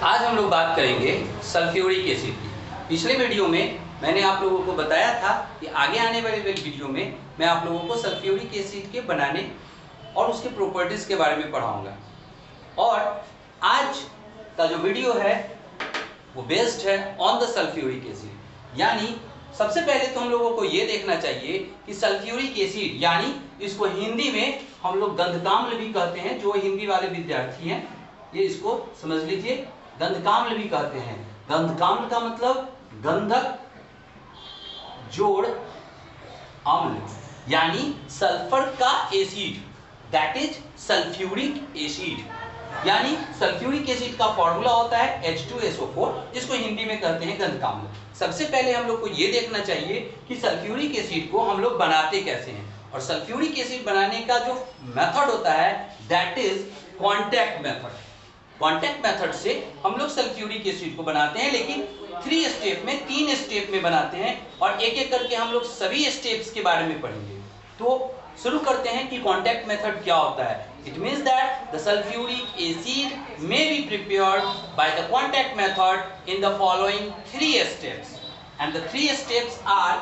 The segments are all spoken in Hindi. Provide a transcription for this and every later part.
आज हम लोग बात करेंगे सल्फ्यूरिक एसिड की। पिछले वीडियो में मैंने आप लोगों को बताया था कि आगे आने वाले वीडियो में मैं आप लोगों को सल्फ्यूरिक एसिड के बनाने और उसके प्रॉपर्टीज के बारे में पढ़ाऊंगा। और आज का जो वीडियो है वो बेस्ड है ऑन द सल्फ्यूरिक एसिड। यानी सबसे पहले तो हम लोगों को ये देखना चाहिए कि सल्फ्यूरिक एसिड यानी इसको हिंदी में हम लोग गंधकाम्ल भी कहते हैं। जो हिंदी वाले विद्यार्थी हैं ये इसको समझ लीजिए, गंधकाम्ल भी कहते हैं। गंधकाम्ल का मतलब गंधक जोड़ अम्ल यानी सल्फर का acid, that is sulphuric acid. यानी सल्फ्यूरिक एसिड का फॉर्मूला होता है H2SO4, जिसको हिंदी में कहते हैं गंधकाम्ल। सबसे पहले हम लोग को ये देखना चाहिए कि सल्फ्यूरिक एसिड को हम लोग बनाते कैसे हैं। और सल्फ्यूरिक एसिड बनाने का जो मेथड होता है that is contact method. Contact method से हम लोग सल्फ्यूरिक एसिड को बनाते हैं, लेकिन 3 स्टेप में, 3 स्टेप में बनाते हैं। और एक एक करके हम लोग सभी स्टेप्स के बारे में पढ़ेंगे। तो शुरू करते हैं कि कॉन्टैक्ट मेथड क्या होता है। It means that the sulfuric acid may be prepared by the contact method in the following 3 steps. And the 3 steps are,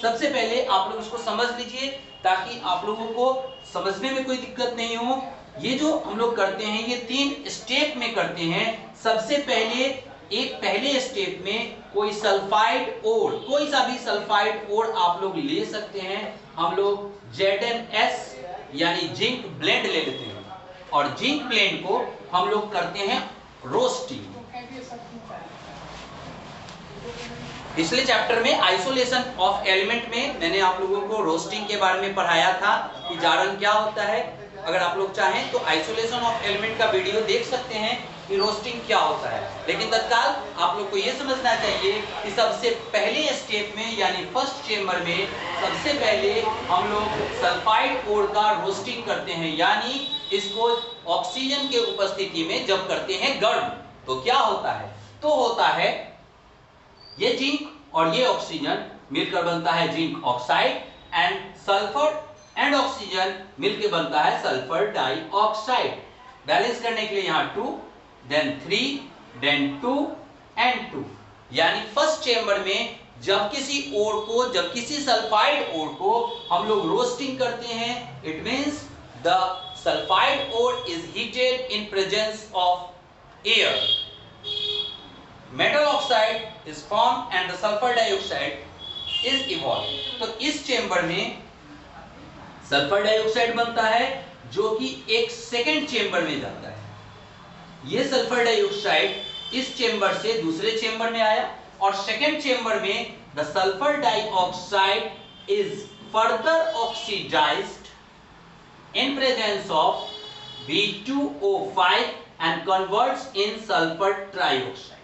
सबसे पहले आप लोग इसको समझ लीजिए ताकि आप लोगों को समझने में कोई दिक्कत नहीं हो। ये जो हम लोग करते हैं ये 3 स्टेप में करते हैं। सबसे पहले पहले स्टेप में कोई सल्फाइड ओर, कोई सा भी सल्फाइड ओर आप लोग ले सकते हैं। हम लोग ZnS यानी जिंक ब्लेंड ले लेते हैं और जिंक ब्लेंड को हम लोग करते हैं रोस्टिंग। पिछले चैप्टर में आइसोलेशन ऑफ एलिमेंट में मैंने आप लोगों को रोस्टिंग के बारे में पढ़ाया था कि जारन क्या होता है। अगर आप लोग चाहें तो आइसोलेशन ऑफ एलिमेंट का वीडियो देख सकते हैं कि रोस्टिंग क्या होता है। लेकिन तत्काल आप लोग को यह समझना चाहिए कि सबसे पहले स्टेप में यानी फर्स्ट चेंबर में सबसे पहले हम लोग सल्फाइड ओर का रोस्टिंग करते हैं। यानी इसको ऑक्सीजन के उपस्थिति में जब करते हैं गर्म, तो क्या होता है, तो होता है ये जिंक और ये ऑक्सीजन मिलकर बनता है zinc oxide, and sulphur and oxygen मिलकर बनता है सल्फर डाइऑक्साइड। बैलेंस करने के लिए यहाँ 2, then 3, then 2 and 2। यानी फर्स्ट चेंबर में जब किसी सल्फाइड ओर को हम लोग रोस्टिंग करते हैं, it means the sulphide ore is heated in presence of air, metal oxide is form and the sulphur dioxide is evolve. तो इस चेंबर में सल्फर डाइऑक्साइड बनता है जो कि एक सेकेंड चेंबर में जाता है। ये सल्फर डाइऑक्साइड इस चेंबर से दूसरे चेंबर में आया और सेकेंड चेंबर में the sulphur dioxide is further oxidised in presence of B2O5 and converts in sulphur trioxide.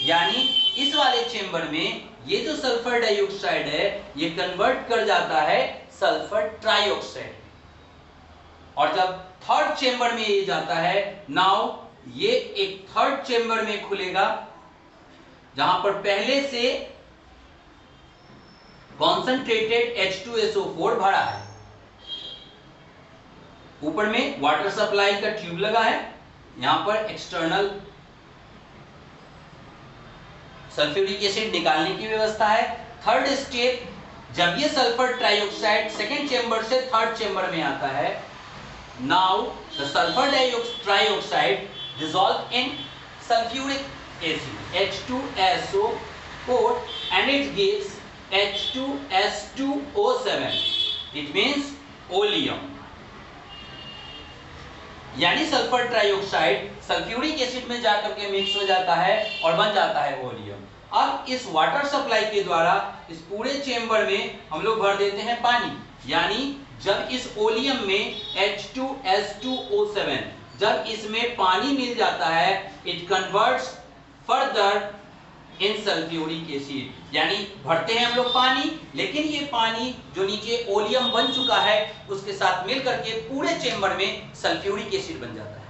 यानी इस वाले चेंबर में ये जो सल्फर डाइऑक्साइड है ये कन्वर्ट कर जाता है सल्फर ट्राइऑक्साइड। और जब थर्ड चेंबर में ये जाता है, नाउ ये एक थर्ड चेंबर में खुलेगा जहां पर पहले से कॉन्सेंट्रेटेड H2SO4 भरा है। ऊपर में वाटर सप्लाई का ट्यूब लगा है, यहां पर एक्सटर्नल सल्फ्यूरिक एसिड निकालने की व्यवस्था है। थर्ड स्टेप, जब ये सल्फर ट्राइऑक्साइड सेकेंड चेंबर से थर्ड चेंबर में आता है, now the sulfur trioxide dissolve in sulfuric acid H2SO4 and it gives H2S2O7, it means oleum। यानी सल्फर ट्राइऑक्साइड सल्फ्यूरिक एसिड में जाकर के मिक्स हो जाता है और बन जाता है ओलियम। अब इस वाटर सप्लाई के द्वारा इस पूरे चेंबर में हम लोग भर देते हैं पानी। यानी जब इस ओलियम में H2S2O7 जब इसमें पानी मिल जाता है, it converts further in sulphuric acid. यानी भरते हैं हम लोग पानी, लेकिन ये पानी जो नीचे ओलियम बन चुका है उसके साथ मिल करके पूरे चेंबर में सल्फ्यूरिक एसिड बन जाता है।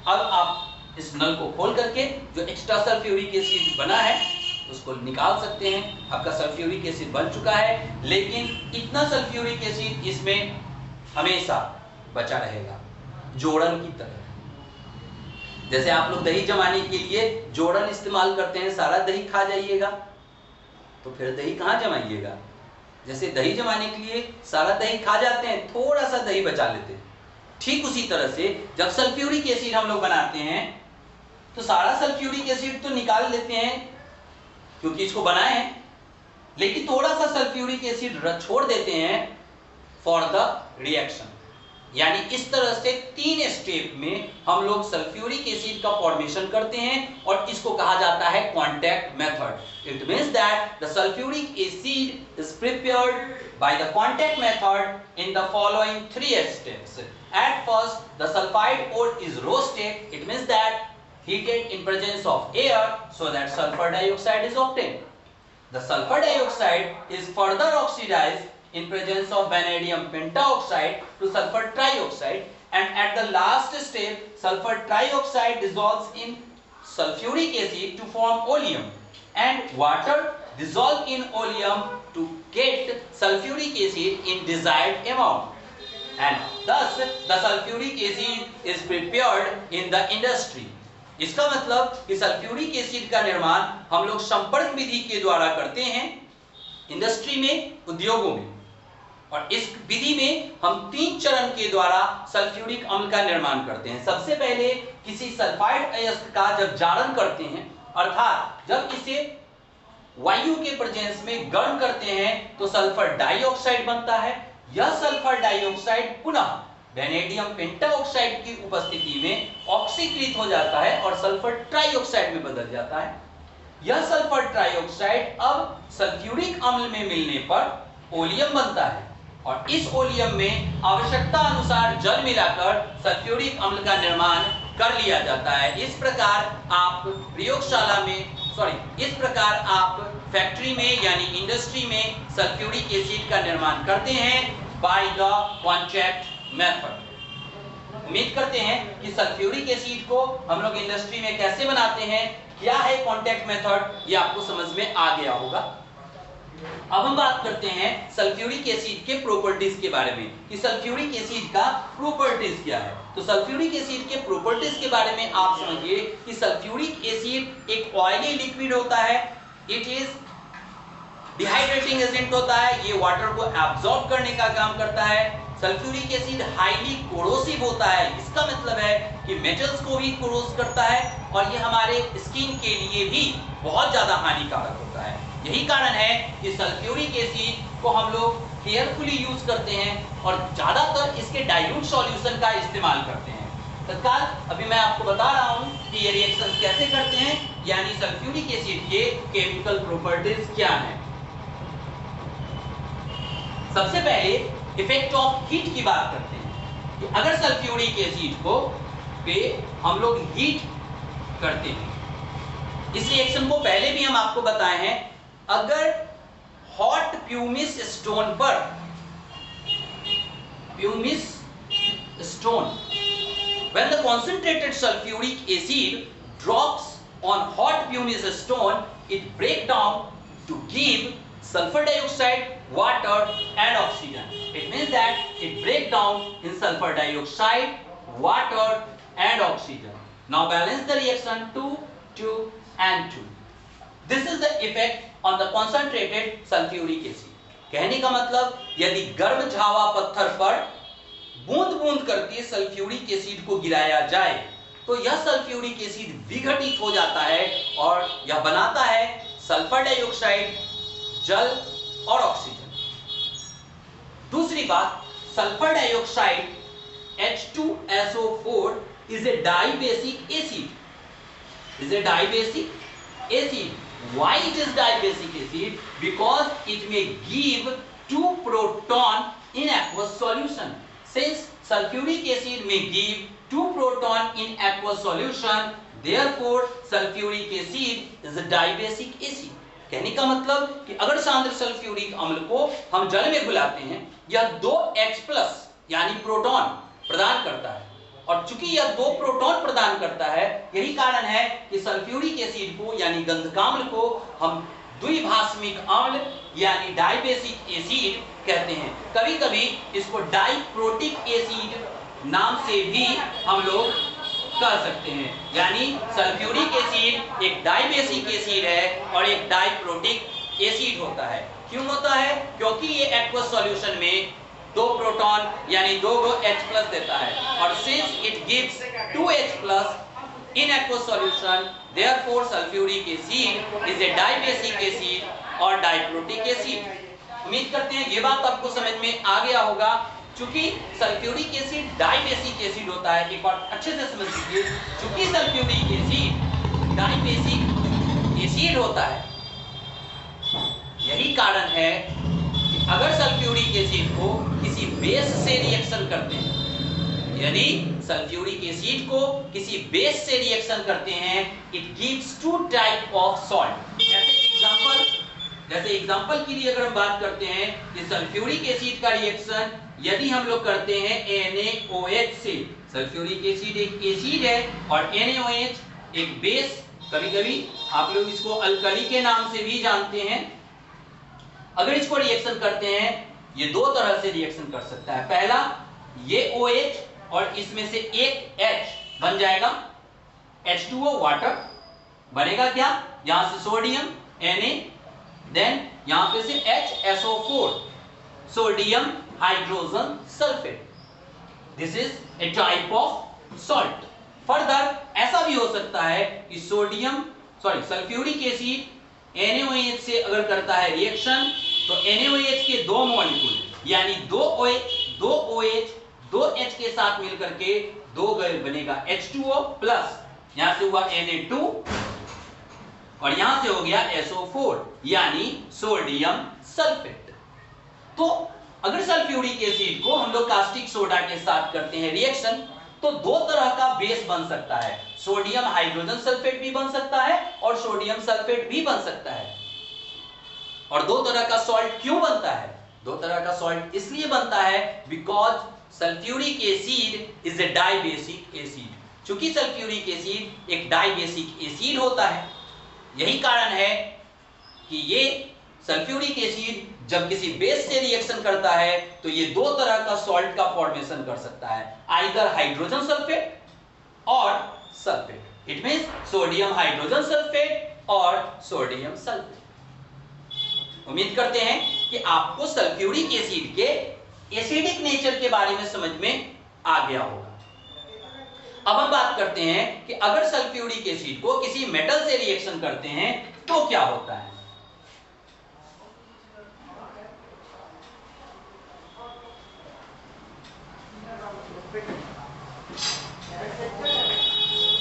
अब आप इस नल को खोल करके जो एक्स्ट्रा सल्फ्यूरिक एसिड बना है उसको निकाल सकते हैं। आपका सल्फ्यूरिक एसिड बन चुका है, लेकिन इतना सल्फ्यूरिक एसिड इसमें हमेशा बचा रहेगा जोड़न की तरह। जैसे आप लोग दही जमाने के लिए जोड़न इस्तेमाल करते हैं, सारा दही खा जाइएगा तो फिर दही कहाँ जमाइएगा। जैसे दही जमाने के लिए सारा दही खा जाते हैं, थोड़ा सा दही बचा लेते हैं। ठीक उसी तरह से जब सल्फ्यूरिक एसिड हम लोग बनाते हैं तो सारा सल्फ्यूरिक एसिड तो निकाल लेते हैं क्योंकि इसको बनाए हैं, लेकिन थोड़ा सा सल्फ्यूरिक एसिड छोड़ देते हैं फॉर द रिएक्शन। यानी इस तरह से 3 स्टेप में हम लोग सल्फ्यूरिक एसिड का फॉर्मेशन करते हैं और इसको कहा जाता है contact method. It means that the sulphuric acid is prepared by the contact method in the following 3 steps. At first, the sulfide ore is roasted. It means that heated in presence of air so that sulfur dioxide is obtained. The sulfur dioxide is further oxidized in presence of vanadium pentaoxide to sulfur trioxide, and at the last step, sulfur trioxide dissolves in sulfuric acid to form oleum, and water dissolves in oleum to get sulfuric acid in desired amount. And thus the sulfuric acid is prepared in the industry. इसका मतलब कि सल्फ्यूरिक एसिड का निर्माण हम लोग संपर्क विधि के द्वारा करते हैं इंडस्ट्री में, उद्योगों में। और इस विधि में हम 3 चरण के द्वारा सल्फ्यूरिक अम्ल का निर्माण करते हैं। सबसे पहले किसी सल्फाइड अयस्क का जब जारण करते हैं, अर्थात जब इसे वायु के प्रेजेंस में गर्म करते हैं तो सल्फर डाइऑक्साइड बनता है। यह सल्फर डाइऑक्साइड पुनः वेनेडियम पेंटाऑक्साइड की उपस्थिति में ऑक्सीकृत हो जाता है और सल्फर ट्राइऑक्साइड में बदल जाता है। यह सल्फर ट्राइऑक्साइड अब सल्फ्यूरिक अम्ल में मिलने पर ओलियम बनता है और इस ओलियम में आवश्यकता अनुसार जल मिलाकर सल्फ्यूरिक अम्ल का निर्माण कर लिया जाता है। इस प्रकार आप प्रयोगशाला में इस प्रकार आप फैक्ट्री में यानी इंडस्ट्री में सल्फ्यूरिक एसिड का निर्माण करते हैं बाय द कांटेक्ट मेथड। उम्मीद करते हैं कि सल्फ्यूरिक एसिड को हम लोग इंडस्ट्री में कैसे बनाते हैं, क्या है कांटेक्ट मेथड, ये आपको समझ में आ गया होगा। अब हम बात करते हैं सल्फ्यूरिक एसिड के प्रॉपर्टीज के बारे में कि सल्फ्यूरिक एसिड का प्रॉपर्टीज क्या है। तो सल्फ्यूरिक एसिड के प्रॉपर्टीज के बारे में आप समझिए कि सल्फ्यूरिक एसिड एक ऑयली लिक्विड होता है, इट इज डिहाइड्रेटिंग एजेंट होता है, ये वाटर को एब्जॉर्ब करने का काम करता है। सल्फ्यूरिक एसिड हाईली कोरोसिव होता है, इसका मतलब है कि मेटल्स को भी कोरोस करता है और ये हमारे स्किन के लिए भी बहुत ज्यादा हानिकारक होता है। यही कारण है कि सल्फ्यूरिक एसिड को हम लोग केयरफुली यूज करते हैं और ज्यादातर इसके डाइल्यूट सॉल्यूशन का इस्तेमाल करते हैं। तत्काल अभी मैं आपको बता रहा हूं कि ये रिएक्शंस कैसे करते हैं, यानी सल्फ्यूरिक एसिड के केमिकल प्रॉपर्टीज क्या हैं। सबसे पहले इफेक्ट ऑफ हीट की बात करते हैं कि अगर सल्फ्यूरिक एसिड को पे हम लोग हीट करते हैं, इस रिएक्शन को पहले भी हम आपको बताए हैं, अगर हॉट प्यूमिस स्टोन पर when the concentrated sulfuric acid drops on hot pumice stone, it breaks down to give sulfur dioxide, water and oxygen. It means that it breaks down in sulfur dioxide, water and oxygen. Now balance the reaction 2, 2 and 2. This is the effect on the concentrated sulfuric acid. कहने का मतलब यदि गर्म झावा पत्थर पर बूंद बूंद करके सल्फ्यूरिक एसिड को गिराया जाए तो यह सल्फ्यूरिक एसिड विघटित हो जाता है और यह बनाता है सल्फर डाइऑक्साइड, जल और ऑक्सीजन। दूसरी बात, sulphur dioxide H2SO4 is a dibasic acid. Why it is dibasic acid? Because it may give 2 proton in aqueous solution. Since sulfuric acid may give 2 proton in aqueous solution, therefore sulfuric acid is a dibasic acid. कहने का मतलब कि अगर सांद्र सल्फ्यूरिक अम्ल को हम जल में घुलाते हैं, यह 2H+ यानी प्रोटॉन प्रदान करता है और चूंकि यह 2 प्रोटॉन प्रदान करता है, यही कारण है कि सल्फ्यूरिक एसिड को यानी गंधकाम्ल को हम द्विभाषमिक अम्ल यानी डाइबेसिक एसिड कहते हैं। कभी कभी इसको डाइप्रोटिक एसिड नाम से भी हम लोग कह सकते हैं। यानी सल्फ्यूरिक एसिड एक डाइबेसिक एसिड है और एक डाइप्रोटिक एसिड होता है। क्यों होता है? क्योंकि ये एक्वस सॉल्यूशन में 2 प्रोटॉन यानी 2 H+ देता है और since it gives 2 H+ in aqueous solution, therefore sulfuric acid is a dibasic acid और डाइप्रोटिक एसिड। उम्मीद करते हैं ये बात आपको समझ में आ गया होगा। चूंकि सल्फ्यूरिक एसिड डाइबेसिक एसिड होता है, एक बार अच्छे से समझ लीजिए, चूंकि सल्फ्यूरिक एसिड डाइबेसिक एसिड होता है, यही कारण है कि अगर सल्फ्यूरिक एसिड को किसी बेस से रिएक्शन करते हैं, यदि सल्फ्यूरिक एसिड को किसी बेस से रिएक्शन करते हैं, it gives 2 type of salt. जैसे एग्जांपल के लिए अगर हम बात करते हैं कि सल्फ्यूरिक एसिड का रिएक्शन यदि हम लोग करते हैं NaOH से, सल्फ्यूरिक एसिड एक एसिड है और NaOH एक बेस, कभी-कभी आप लोग इसको अल्कली के नाम से भी जानते हैं। अगर इसको रिएक्शन करते हैं, ये 2 तरह से रिएक्शन कर सकता है। पहला, ये OH और इसमें से एक H बन जाएगा, H2O वाटर बनेगा। क्या? यहां से सोडियम Na, देन यहां पे से HSO4 sodium hydrogen sulphate. This is a type of salt. Further ऐसा भी हो सकता है कि सल्फ्यूरिक एसिड NaOH से अगर करता है रिएक्शन, तो NaOH के 2 मॉलिक्यूल यानी 2 OH 2 H के साथ मिलकर के 2 बनेगा H2O प्लस, यहां से हुआ Na2 और यहां से हो गया SO4 यानी सोडियम सल्फेट। तो अगर सल्फ्यूरिक एसिड को हम लोग कास्टिक सोडा के साथ करते हैं रिएक्शन, तो 2 तरह का बेस बन सकता है। सोडियम हाइड्रोजन सल्फेट भी बन सकता है और सोडियम सल्फेट भी बन सकता है। और 2 तरह का सॉल्ट क्यों बनता है? 2 तरह का सॉल्ट इसलिए बनता है because sulphuric acid is A dibasic acid. चूंकि सल्फ्यूरिक एसिड एक डाइबेसिक एसिड होता है, यही कारण है कि ये सल्फ्यूरिक एसिड जब किसी बेस से रिएक्शन करता है तो ये 2 तरह का सॉल्ट का फॉर्मेशन कर सकता है, आइदर हाइड्रोजन सल्फेट और sulphate. It means sodium hydrogen sulphate और सोडियम सल्फेट। उम्मीद करते हैं कि आपको सल्फ्यूरिक एसिड के एसिडिक नेचर के बारे में समझ में आ गया होगा। अब हम बात करते हैं कि अगर सल्फ्यूरिक एसिड को किसी मेटल से रिएक्शन करते हैं तो क्या होता है।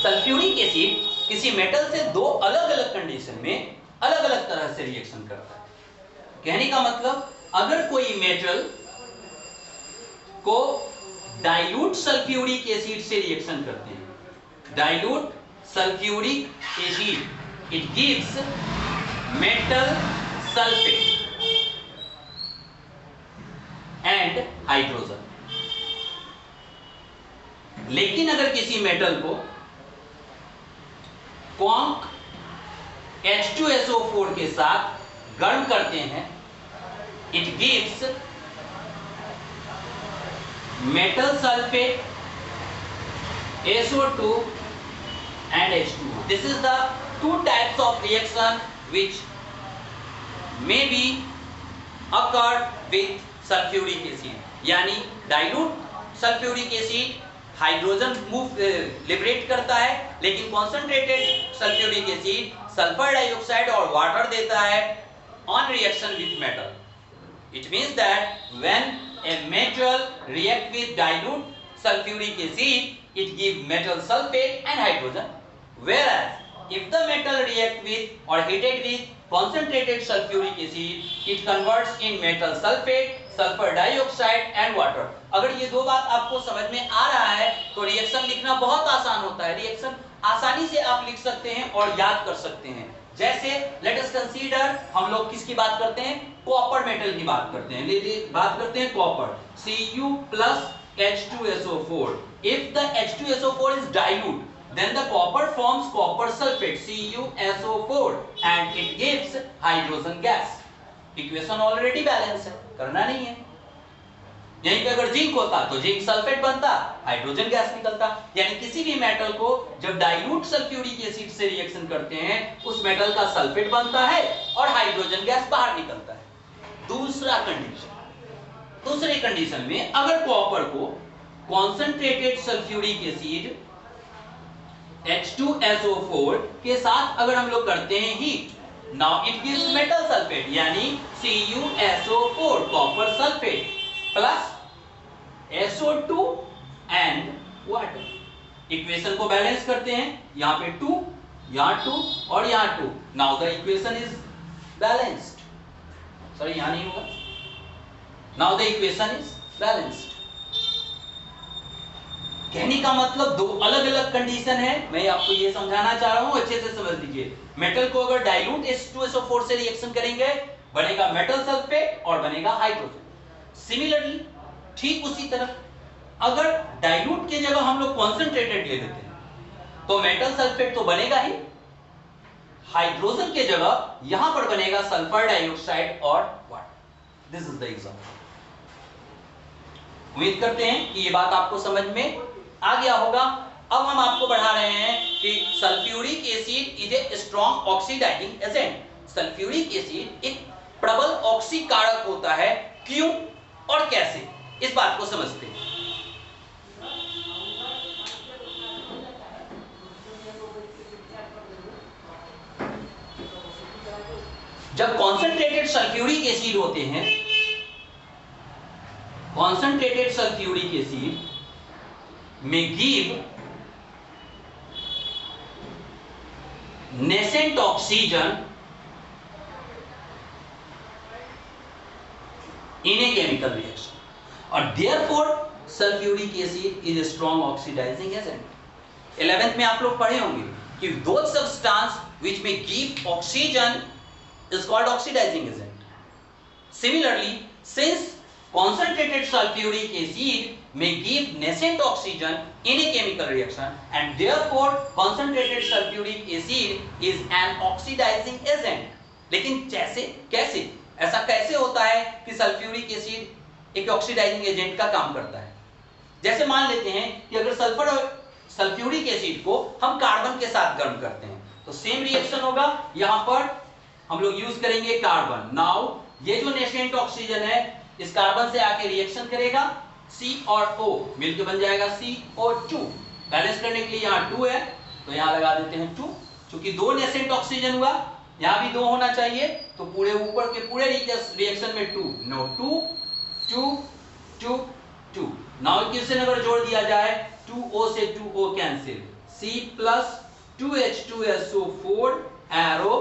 सल्फ्यूरिक एसिड किसी मेटल से 2 अलग-अलग कंडीशन में अलग-अलग तरह से रिएक्शन करता है। कहने का मतलब, अगर कोई मेटल को डाइल्यूट सल्फ्यूरिक एसिड से रिएक्शन करते हैं, dilute sulphuric acid, it gives metal sulphate and hydrogen. लेकिन अगर किसी मेटल को कॉन्क H2SO4 के साथ गर्म करते हैं, it gives metal sulphate, SO2 and H2O. This is the 2 types of reaction which may be occurred with sulfuric acid. यानी dilute sulphuric acid hydrogen liberate करता है, लेकिन concentrated sulphuric acid sulphur dioxide और वाटर देता है on reaction with metal. It means that when a metal react with dilute sulfuric acid, it gives metal sulfate and hydrogen. Whereas if the metal react with or heated with concentrated sulfuric acid, it converts in metal sulfate, sulfur dioxide and water. अगर ये 2 बात आपको समझ में आ रहा है तो रिएक्शन लिखना बहुत आसान होता है। रिएक्शन आसानी से आप लिख सकते हैं और याद कर सकते हैं। जैसे लेट अस कंसीडर, हम लोग किसकी बात करते हैं? कॉपर मेटल की बात करते हैं। बात करते हैं copper, Cu plus H2SO4. If the H2SO4 is dilute, then the copper forms copper sulfate CuSO4 and it gives hydrogen gas. Equation already balance है, करना नहीं है। यहीं पे अगर जिंक होता तो जिंक सल्फेट बनता, हाइड्रोजन गैस निकलता। यानी किसी भी मेटल को जब डाइल्यूट सल्फ्यूरिक एसिड से रिएक्शन करते हैं उस मेटल का सल्फेट बनता है और हाइड्रोजन गैस बाहर निकलता है। दूसरे कंडीशन में अगर कॉपर को कॉन्सेंट्रेटेड सल्फ्यूरिक एसिड H2SO4 के साथ अगर हम लोग करते हैं heat, now it gives metal sulphate यानी CuSO4 copper sulphate plus SO2 and water. Equation को बैलेंस करते हैं, यहां पे 2, यहां 2 और यहां 2। Now the equation is balanced. Sorry यहां नहीं होगा। Now the equation is balanced. कहने का मतलब दो अलग अलग कंडीशन है, मैं आपको ये समझाना चाह रहा हूं, अच्छे से समझ लीजिए। मेटल को अगर डाइल्यूट H2SO4 से रिएक्शन करेंगे बनेगा मेटल सल्फेट और बनेगा हाइड्रोजन। सिमिलरली ठीक उसी तरह अगर डाइल्यूट की जगह हम लोग कॉन्सेंट्रेटेड ले लेते हैं तो मेटल सल्फेट तो बनेगा ही, हाइड्रोजन की जगह यहां पर बनेगा सल्फर डाइऑक्साइड और water. This is the example. उम्मीद करते हैं कि ये बात आपको समझ में आ गया होगा। अब हम आपको बढ़ा रहे हैं कि sulphuric acid is a strong oxidising agent. Sulphuric acid एक प्रबल ऑक्सीकारक होता है, क्यों और कैसे, इस बात को समझते हैं। जब कॉन्सेंट्रेटेड सल्फ्यूरिक एसिड होते हैं, concentrated sulphuric acid may give nascent oxygen in a chemical reaction और therefore sulfuric acid is a strong oxidizing agent। 11th में आप लोग पढ़े होंगे कि those substance which may give oxygen is called oxidizing agent। Similarly, since concentrated sulfuric acid may give nascent oxygen in a chemical reaction and therefore concentrated sulfuric acid is an oxidizing agent। लेकिन कैसे ऐसा कैसे होता है कि सल्फ्यूरिक एसिड एक ऑक्सीडाइजिंग एजेंट का काम करता है? जैसे मान लेते हैं कि अगर सल्फ्यूरिक एसिड को हम कार्बन के साथ गर्म करते हैं तो सेम रिएक्शन होगा। यहां पर हम लोग यूज करेंगे कार्बन। नाउ ये जो नेसेंट ऑक्सीजन है इस कार्बन से आके रिएक्शन करेगा, C और O मिलकर बन जाएगा CO2। बैलेंस करने के लिए यहाँ 2 है तो यहाँ लगा देते हैं 2। चूंकि 2 नेसेंट ऑक्सीजन हुआ, यहाँ भी 2 होना चाहिए, तो पूरे ऊपर के पूरे रिएक्शन में 2। नो 2 2 2 2। नाउ इक्वेशन अगर जोड़ दिया जाए 2O से 2O cancel, C plus 2H2SO4 arrow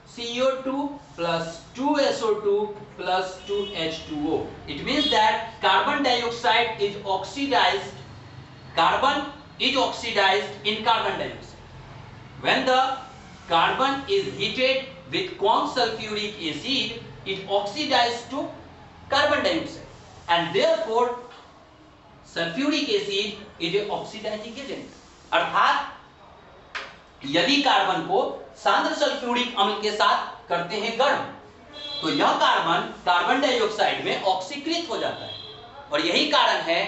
CO2 plus 2SO2 plus 2H2O। It means that carbon dioxide is oxidized. Carbon is oxidized in carbon dioxide. When the carbon is heated with consulfuric acid, it oxidizes to carbon dioxide, and therefore sulfuric acid is a oxidizing agent। अर्थात यदि कार्बन को सांद्र सल्फ्यूरिक अम्ल के साथ करते हैं गर्म तो यह कार्बन डाइऑक्साइड में ऑक्सीकृत हो जाता है और यही कारण है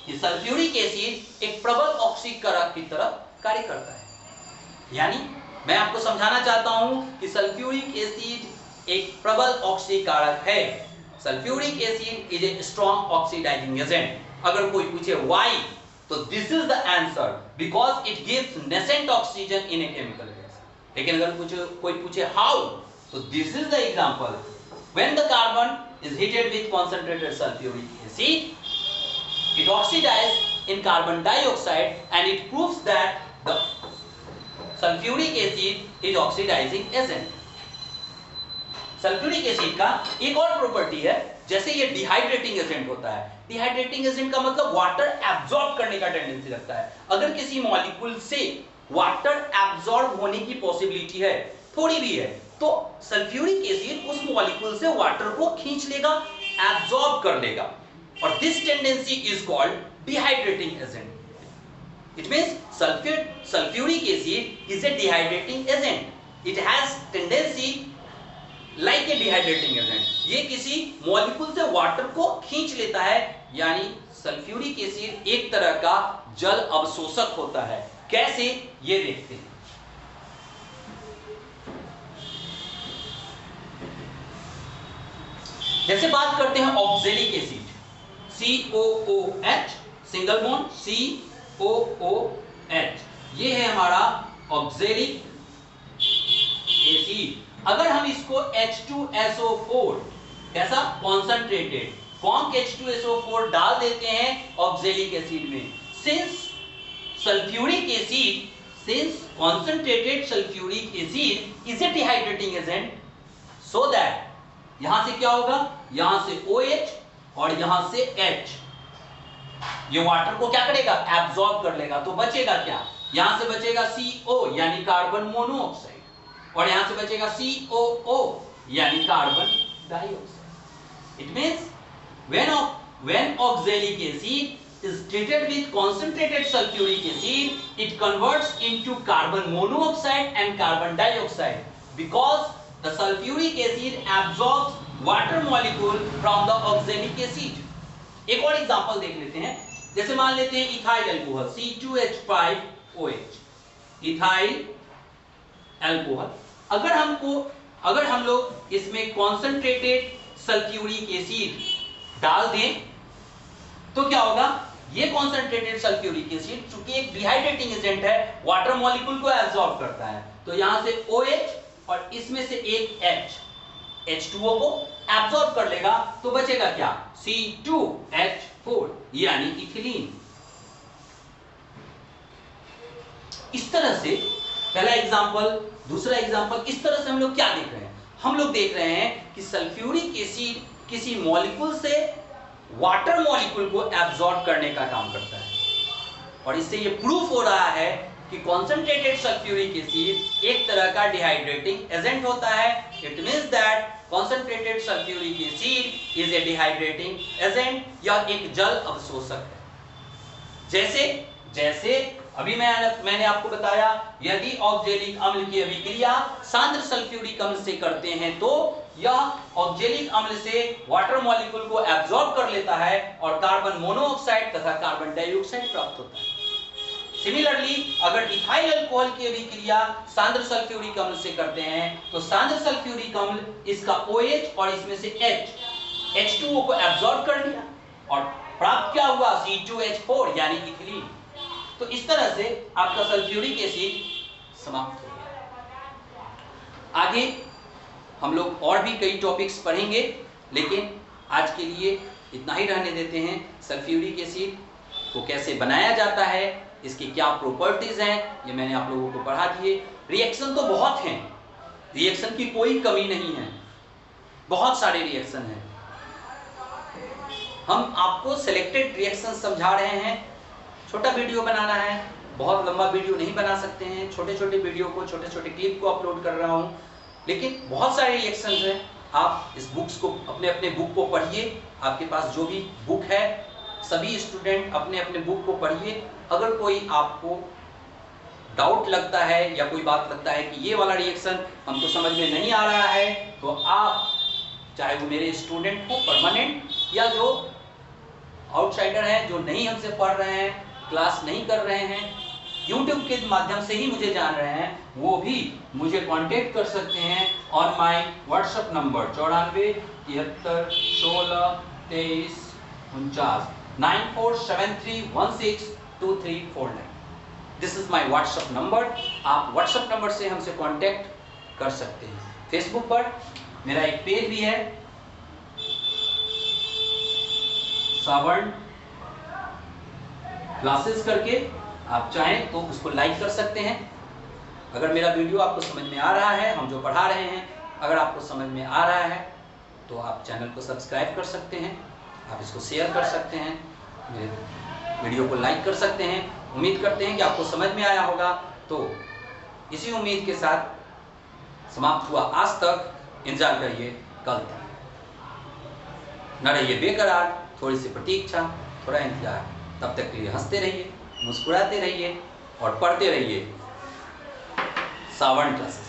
कि सल्फ्यूरिक एसिड एक प्रबल ऑक्सीकारक की तरह कार्य करता है। यानी मैं आपको समझाना चाहता हूं कि सल्फ्यूरिक एसिड एक प्रबल ऑक्सीकारक है। Sulphuric acid is a strong oxidising agent. अगर कोई पूछे व्हाई तो this is the answer, because it gives nascent oxygen in a chemical reaction. लेकिन अगर कोई पूछे हाउ तो this is the example. When the carbon is heated with concentrated sulfuric acid it oxidizes in carbon dioxide and it proves that the sulfuric acid is oxidizing agent। Sulphuric acid का एक और प्रॉपर्टी है, जैसे ये डिहाइड्रेटिंग एजेंट होता है। डिहाइड्रेटिंग एजेंट का मतलब वाटर एब्जॉर्ब करने का टेंडेंसी रखता है। अगर किसी मॉलिक्यूल से वाटर एब्जॉर्ब होने की पॉसिबिलिटी है, थोड़ी भी है, तो सल्फ्यूरिक एसिड उस मॉलिक्यूल से वाटर को खींच लेगा, एब्जॉर्ब कर लेगा, और this tendency is called dehydrating agent. It means sulfuric acid is a dehydrating agent. It has tendency like a dehydrating agent, ये किसी मॉलिक्यूल से वाटर को खींच लेता है, यानी सल्फ्यूरिक एसिड एक तरह का जल अवशोषक होता है। कैसे, ये देखते हैं। जैसे बात करते हैं oxalic acid, COOH single bond COOH, ये है हमारा ऑक्जेलिक एसिड। अगर हम इसको H2SO4 कैसा कॉन्सेंट्रेटेड फॉर्म H2SO4 डाल देते हैं ऑक्जेलिक एसिड में, since concentrated sulfuric acid is a dehydrating agent, so that यहां से क्या होगा, यहां से OH और यहां से H, ये वाटर को क्या करेगा, एब्जॉर्ब कर लेगा। तो बचेगा क्या, यहां से बचेगा CO यानी कार्बन मोनोऑक्साइड, और यहां से बचेगा COO यानी carbon dioxide. It means when oxalic acid is treated with concentrated sulfuric acid, it converts into carbon monoxide and carbon dioxide because the sulfuric acid absorbs water molecule from the oxalic acid. एक और एग्जांपल देख लेते हैं। जैसे मान लेते हैं ethyl alcohol C2H5OH, ethyl alcohol. अगर हम लोग इसमें कॉन्सेंट्रेटेड सल्फ्यूरिक एसिड डाल दें तो क्या होगा, ये कॉन्सेंट्रेटेड सल्फ्यूरिक एसिड चूंकि एक डिहाइड्रेटिंग एजेंट है, वाटर मॉलिक्यूल को एब्जॉर्ब करता है, तो यहां से OH और इसमें से एक H2O को एब्जॉर्ब कर लेगा, तो बचेगा क्या, C2H4 यानी इथिलीन। इस तरह से पहला एग्जांपल, दूसरा एग्जांपल, इस तरह से हम लोग क्या देख रहे हैं, हम लोग देख रहे हैं कि सल्फ्यूरिक एसिड किसी मॉलिक्यूल से वाटर मॉलिक्यूल को एब्जॉर्ब करने का काम करता है, और इससे ये प्रूफ हो रहा है कि कॉन्सेंट्रेटेड सल्फ्यूरिक एसिड एक तरह का डिहाइड्रेटिंग एजेंट होता है। It means that concentrated sulphuric acid is A dehydrating agent, यह एक जल अवशोषक है। जैसे अभी मैंने आपको बताया, यदि ऑक्जेलिक अम्ल की अभिक्रिया सांद्र सल्फ्यूरिक अम्ल से करते हैं तो यह ऑक्जेलिक अम्ल से वाटर मॉलिक्यूल को एब्जॉर्ब कर लेता है और कार्बन मोनोऑक्साइड तथा कार्बन डाइऑक्साइड प्राप्त होता है। सिमिलरली अगर इथाइल अल्कोहल की अभिक्रिया सांद्र सल्फ्यूरिक अम्ल से करते हैं तो सांद्र सल्फ्यूरिक अम्ल इसका OH और इसमें से H2O को एब्जॉर्ब कर लिया और प्राप्त क्या हुआ, C2H4 यानी इथिलीन। तो इस तरह से आपका सल्फ्यूरिक एसिड समाप्त हो गया। आगे हम लोग और भी कई टॉपिक्स पढ़ेंगे, लेकिन आज के लिए इतना ही रहने देते हैं। सल्फ्यूरिक एसिड को कैसे बनाया जाता है, इसकी क्या प्रॉपर्टीज हैं, ये मैंने आप लोगों को पढ़ा दिए। रिएक्शन तो बहुत हैं, रिएक्शन की कोई कमी नहीं है, बहुत सारे रिएक्शन हैं। हम आपको सिलेक्टेड रिएक्शन समझा रहे हैं। छोटा वीडियो बनाना है, बहुत लंबा वीडियो नहीं बना सकते हैं, छोटे छोटे वीडियो को, छोटे छोटे क्लिप को अपलोड कर रहा हूँ, लेकिन बहुत सारे रिएक्शन हैं। आप इस बुक्स को, अपने अपने बुक को पढ़िए। आपके पास जो भी बुक है, सभी स्टूडेंट अपने अपने बुक को पढ़िए। अगर कोई आपको डाउट लगता है या कोई बात लगता है कि ये वाला रिएक्शन हमको समझ में नहीं आ रहा है, तो आप, चाहे वो मेरे स्टूडेंट हो परमानेंट या जो आउटसाइडर हैं, जो नहीं हमसे पढ़ रहे हैं, क्लास नहीं कर रहे हैं, YouTube के माध्यम से ही मुझे जान रहे हैं, वो भी मुझे कांटेक्ट कर सकते हैं on my WhatsApp number 94 73 16 23 49 9473162349। This is my WhatsApp number. आप व्हाट्सएप नंबर से हमसे कांटेक्ट कर सकते हैं। फेसबुक पर मेरा एक पेज भी है, सावर्ण क्लासेस करके, आप चाहें तो उसको लाइक कर सकते हैं। अगर मेरा वीडियो आपको समझ में आ रहा है, हम जो पढ़ा रहे हैं अगर आपको समझ में आ रहा है, तो आप चैनल को सब्सक्राइब कर सकते हैं, आप इसको शेयर कर सकते हैं, मेरे वीडियो को लाइक कर सकते हैं। उम्मीद करते हैं कि आपको समझ में आया होगा। तो इसी उम्मीद के साथ समाप्त हुआ आज तक। इंतजार करिए कल तक। न रहिए बेकरार, थोड़ी सी प्रतीक्षा, थोड़ा इंतजार। तब तक के लिए हंसते रहिए, मुस्कुराते रहिए और पढ़ते रहिए सावर्ण क्लासेस।